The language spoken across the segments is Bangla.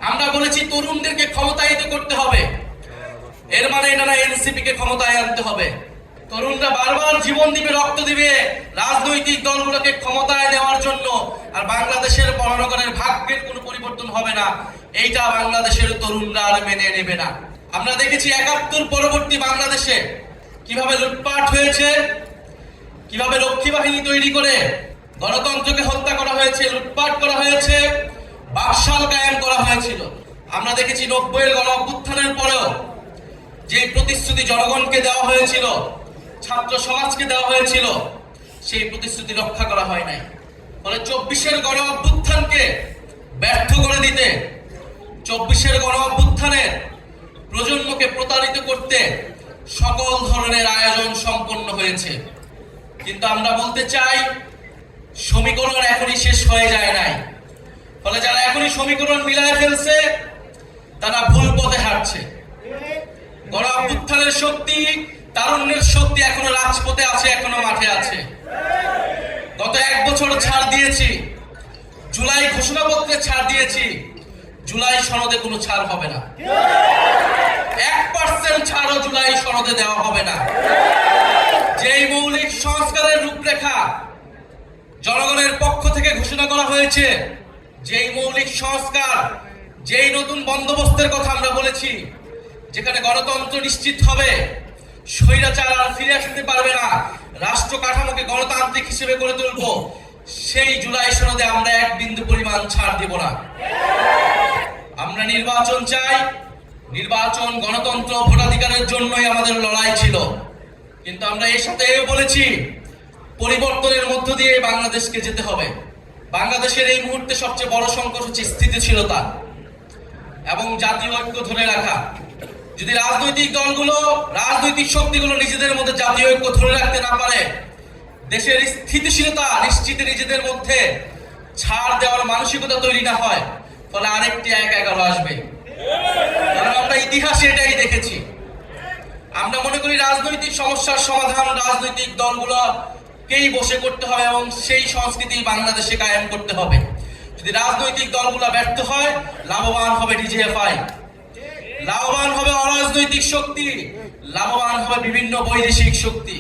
আমরা বলেছি তরুণদেরকে ক্ষমতায়িত করতে হবে, এর মানে এটা না এনসিপি কে ক্ষমতায় আনতে হবে। তরুণরা বারবার জীবন দিবে, রক্ত দিবে রাজনৈতিক দলগুলোকে ক্ষমতায় নেওয়ার জন্য, আর বাংলাদেশের মহানগরের ভাগ্যের কোনো পরিবর্তন হবে না, এইটা বাংলাদেশের তরুণরা আর মেনে নেবে না। আমরা দেখেছি ৭১ পরবর্তী বাংলাদেশে কিভাবে লুটপাট হয়েছে, কিভাবে রক্ষী বাহিনী তৈরি করে গণতন্ত্রকে হত্যা করা হয়েছে, লুটপাট করা হয়েছে, বাকশাল কায়েম করা হয়েছিল। আমরা দেখেছি ৯০-এর গণ অভ্যুত্থানের পরেও যে প্রতিশ্রুতি জনগণকে দেওয়া হয়েছিল, ছাত্র সমাজকে দেওয়া হয়েছিল, সেই প্রতিশ্রুতি রক্ষা করা হয় নাই। ফলে ২৪-এর গণ অভ্যুত্থানকে ব্যর্থ করে দিতে, ২৪-এর গণ অভ্যুত্থানের প্রজন্মকে প্রতারিত করতে সকল ধরনের আয়োজন সম্পন্ন হয়েছে। কিন্তু আমরা বলতে চাই, সমীকরণ এখনই শেষ হয়ে যায় নাই। ফলে যারা এখনই সমীকরণ মিলায় ফেলছে তারা ভুল পথে হাঁটছে। গণ অভ্যুত্থানের শক্তি, তারুণ্যের শক্তি এখনো রাজপথে আছে, এখনো মাঠে আছে। গত ১ বছর ছাড় দিয়েছি, জুলাই ঘোষণাপত্রে ছাড় দিয়েছি, জুলাই সনদে কোনো ছাড় হবে না। ১% ছাড়ও জুলাই সনদে দেওয়া হবে না। যেই মৌলিক সংস্কারের রূপরেখা জনগণের পক্ষ থেকে ঘোষণা করা হয়েছে, যেই মৌলিক সংস্কার, যেই নতুন বন্দোবস্তের কথা আমরা বলেছি, যেখানে গণতন্ত্র নিশ্চিত হবে, স্বৈরাচার আর ফিরে আসতে পারবে না, রাষ্ট্র কাঠামোকে গণতান্ত্রিক হিসেবে গড়ে তুলবো, সেই জুলাই সনদে আমরা ১ বিন্দু পরিমাণ ছাড় দিব না। আমরা নির্বাচন চাই, নির্বাচন গণতন্ত্র ভোটাধিকারের জন্যই আমাদের লড়াই ছিল। কিন্তু আমরা এর সাথে বলেছি, পরিবর্তনের মধ্য দিয়ে বাংলাদেশকে যেতে হবে। বাংলাদেশের এই মুহূর্তে সবচেয়ে বড় সংকট হচ্ছে স্থিতিশীলতা এবং জাতীয় ঐক্য ধরে রাখা। যদি রাজনৈতিক দলগুলো, রাজনৈতিক শক্তিগুলো নিজেদের মধ্যে জাতীয় ঐক্য ধরে রাখতে না পারে, দেশের স্থিতিশীলতা নিশ্চিতে নিজেদের মধ্যে ছাড় দেওয়ার মানসিকতা তৈরি না হয়, ফলে আরেকটি ১-১১ আসবে। কারণ আমরা ইতিহাসে এটাই দেখেছি। আমরা মনে করি রাজনৈতিক সমস্যার সমাধান রাজনৈতিক দলগুলোকেই বসে করতে হবে এবং সেই সংস্কৃতি বাংলাদেশে কায়েম করতে হবে। যদি রাজনৈতিক দলগুলো ব্যর্থ হয়, লাভবান হবে ডিজিএফআই, লাভবান হবে অরাজনৈতিক শক্তি, লাভবান হবে বিভিন্ন বৈদেশিক শক্তি।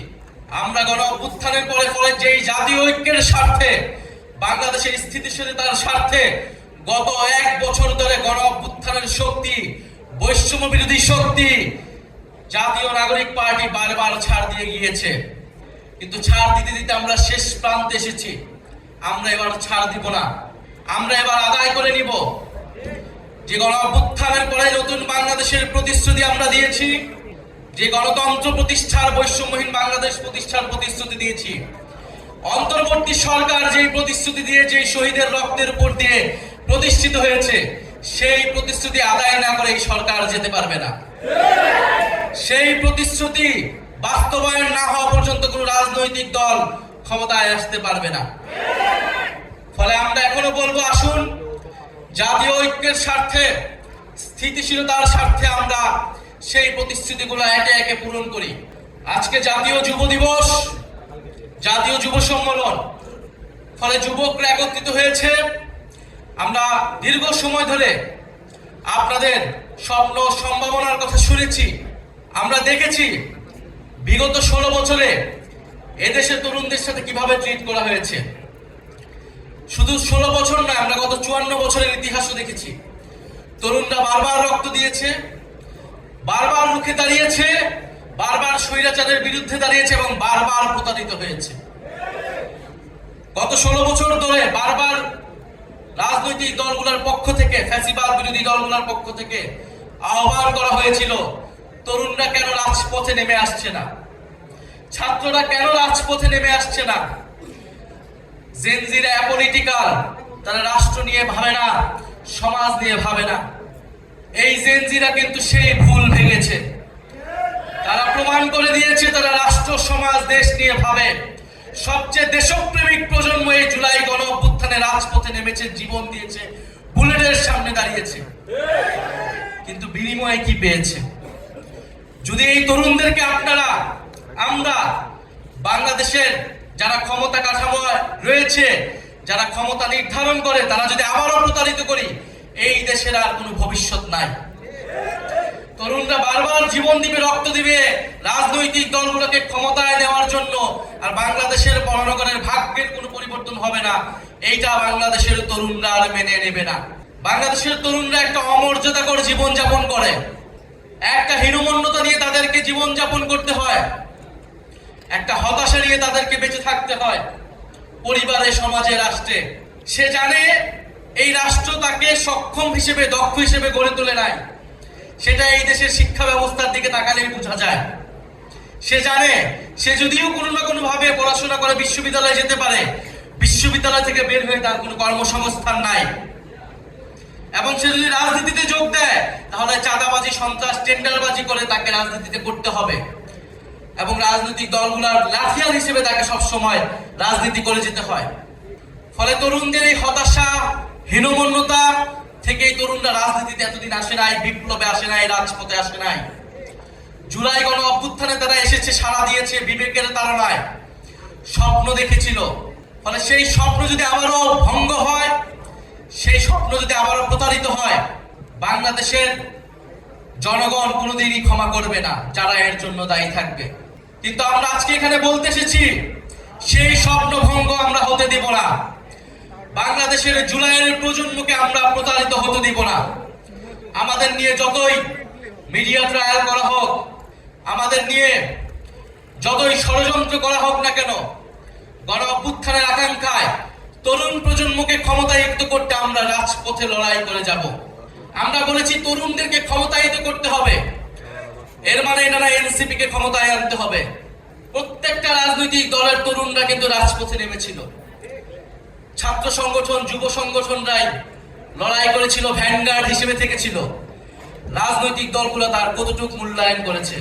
আমরা গণ অভ্যুত্থানের পরে যেই জাতীয় ঐক্যের স্বার্থে, বাংলাদেশের স্থিতিশীলতার স্বার্থে গত ১ বছর ধরে গণ অভ্যুত্থানের শক্তি, বৈষম্য বিরোধী শক্তি, জাতীয় নাগরিক পার্টি বারবার ছাড় দিয়ে গিয়েছে। কিন্তু ছাড় দিতে দিতে আমরা শেষ প্রান্তে এসেছি। আমরা এবার ছাড় দিব না। আমরা এবার আদায় করে নিব যে গণ অভ্যুত্থানের পরে নতুন বাংলাদেশের প্রতিশ্রুতি আমরা দিয়েছি, যে গণতন্ত্র প্রতিষ্ঠার, বৈষম্যহীন বাংলাদেশ প্রতিষ্ঠার প্রতিশ্রুতি দিয়েছি। অন্তর্বর্তী সরকার যেই প্রতিশ্রুতি দিয়ে, যেই শহীদের রক্তের উপর দিয়ে প্রতিষ্ঠিত হয়েছে, সেই প্রতিশ্রুতি আদায় না করে এই সরকার যেতে পারবে না। সেই প্রতিশ্রুতি বাস্তবায়ন না হওয়া পর্যন্ত কোনো রাজনৈতিক দল ক্ষমতায় আসতে পারবে না। ফলে আমরা এখনো বলবো, আসুন জাতীয় ঐক্যের স্বার্থে, স্থিতিশীলতার স্বার্থে আমরা সেই প্রতিশ্রুতিগুলো একে একে পূরণ করি। আজকে জাতীয় যুব দিবস, জাতীয় যুব সম্মেলন, ফলে যুবকরা একত্রিত হয়েছে। আমরা দীর্ঘ সময় ধরে আপনাদের স্বপ্ন সম্ভাবনার কথা শুনেছি। আমরা দেখেছি বিগত ১৬ বছরে এদেশের তরুণদের সাথে কিভাবে ট্রিট করা হয়েছে। শুধু ১৬ বছর নয়, আমরা গত ৫৪ বছরের ইতিহাসও দেখেছি। তরুণরা বারবার রক্ত দিয়েছে, বারবার রুখে দাঁড়িয়েছে, বারবার স্বৈরাচারের বিরুদ্ধে দাঁড়িয়েছে এবং বারবার প্রতারিত হয়েছে। গত ১৬ বছর ধরে বারবার রাজনৈতিক দলগুলোর পক্ষ থেকে, ফ্যাসিবাদ বিরোধী দলগুলোর পক্ষ থেকে আহ্বান করা হয়েছিল, তরুণরা কেন রাজপথে নেমে আসছে না, ছাত্ররা কেন রাজপথে নেমে আসছে না। জেনজিরা অ্যাপলিটিক্যাল, তারা রাষ্ট্র নিয়ে ভাবে না, সমাজ নিয়ে ভাবে না। এই জেনজিরা কিন্তু সেই ভুল ভেঙেছে। তারা প্রমাণ করে দিয়েছে তারা রাষ্ট্র, সমাজ, দেশ নিয়ে ভাবে। সবচেয়ে দেশপ্রেমিক প্রজন্ম এই জুলাই গণ অভ্যুত্থানে রাজপথে নেমেছে, জীবন দিয়েছে, বুলেটের সামনে দাঁড়িয়েছে। কিন্তু বিনিময়ে কি পেয়েছে? যদি এই তরুণদেরকে আপনারা, আমরা, বাংলাদেশের যারা ক্ষমতা কাঠামো রয়েছে, যারা ক্ষমতা নির্ধারণ করে, তারা যদি আবারও প্রতারিত করি, এই দেশের আর কোনো ভবিষ্যৎ নাই। তরুণরা বারবার জীবন দিবে, রক্ত দিবে রাজনৈতিক দলগুলোকে ক্ষমতায় নেওয়ার জন্য, আর বাংলাদেশের জনগণের ভাগ্যের কোনো পরিবর্তন হবে না, এইটা বাংলাদেশের তরুণরা আর মেনে নেবে না। বাংলাদেশের তরুণরা একটা অমর্যাদাকর জীবন যাপন করে, একটা হীনমন্যতা নিয়ে তাদেরকে জীবন যাপন করতে হয়, একটা হতাশা নিয়ে তাদেরকে বেঁচে থাকতে হয় পরিবারে, সমাজে, রাষ্ট্রে। সে জানে এই রাষ্ট্র তাকে সক্ষম হিসেবে, দক্ষ হিসেবে গড়ে তোলে নাই, সেটা এই দেশের শিক্ষা ব্যবস্থার দিকে তাকালেই বোঝা যায়। সে জানে সে যদিও কোনো না কোনো ভাবে পড়াশোনা করে বিশ্ববিদ্যালয়ে যেতে পারে, বিশ্ববিদ্যালয় থেকে বের হয়ে তার কোনো কর্মসংস্থান নাই, এবং সে যদি রাজনীতিতে যোগ দেয় তাহলে চাঁদাবাজি, সন্ত্রাস, টেন্ডারবাজি করে তাকে রাজনীতিতে করতে হবে, এবং রাজনৈতিক দলগুলোর লাঠিয়াল হিসেবে তাকে সবসময় রাজনীতি করে যেতে হয়। ফলে তরুণদের এই হতাশা, হীনমন্যতা থেকেই তরুণরা রাজনীতিতে এতদিন আসে নাই, বিপ্লবে আসে নাই, রাজপথে আসে নাই। জুলাই গণ অভ্যুত্থানে তারা এসেছে, সাড়া দিয়েছে বিবেকের তাড়নায়, স্বপ্ন দেখেছিল। ফলে সেই স্বপ্ন যদি আবারও ভঙ্গ হয়, সেই স্বপ্ন যদি আবারও প্রতারিত হয়, বাংলাদেশের জনগণ কোনোদিনই ক্ষমা করবে না, যারা এর জন্য দায়ী থাকবে। কিন্তু আমরা আজকে এখানে বলতে এসেছি, সেই স্বপ্ন ভঙ্গ আমরা হতে দিব না। বাংলাদেশের জুলাইয়ের প্রজন্মকে আমরা প্রতারিত হতে দিব না। আমাদের নিয়ে যতই মিডিয়া ট্রায়াল করা হোক, আমাদের নিয়ে যতই ষড়যন্ত্র করা হোক না কেন, গণ অভ্যুত্থানের আকাঙ্ক্ষায় তরুণ প্রজন্মকে ক্ষমতায়িত করতে আমরা রাজপথে লড়াই করে যাব। আমরা বলেছি তরুণদেরকে ক্ষমতায়িত করতে হবে, এর মানে এটা না এনসিপি কে ক্ষমতায় আনতে হবে। প্রত্যেকটা রাজনৈতিক দলের তরুণরা কিন্তু রাজপথে নেমেছিল, ছাত্র সংগঠন, যুব সংগঠনরাই লড়াই করেছিল, ভ্যানগার্ড হিসেবে থেকেছিল। রাজনৈতিক দলগুলো তার কতটুকু মূল্যায়ন করেছে?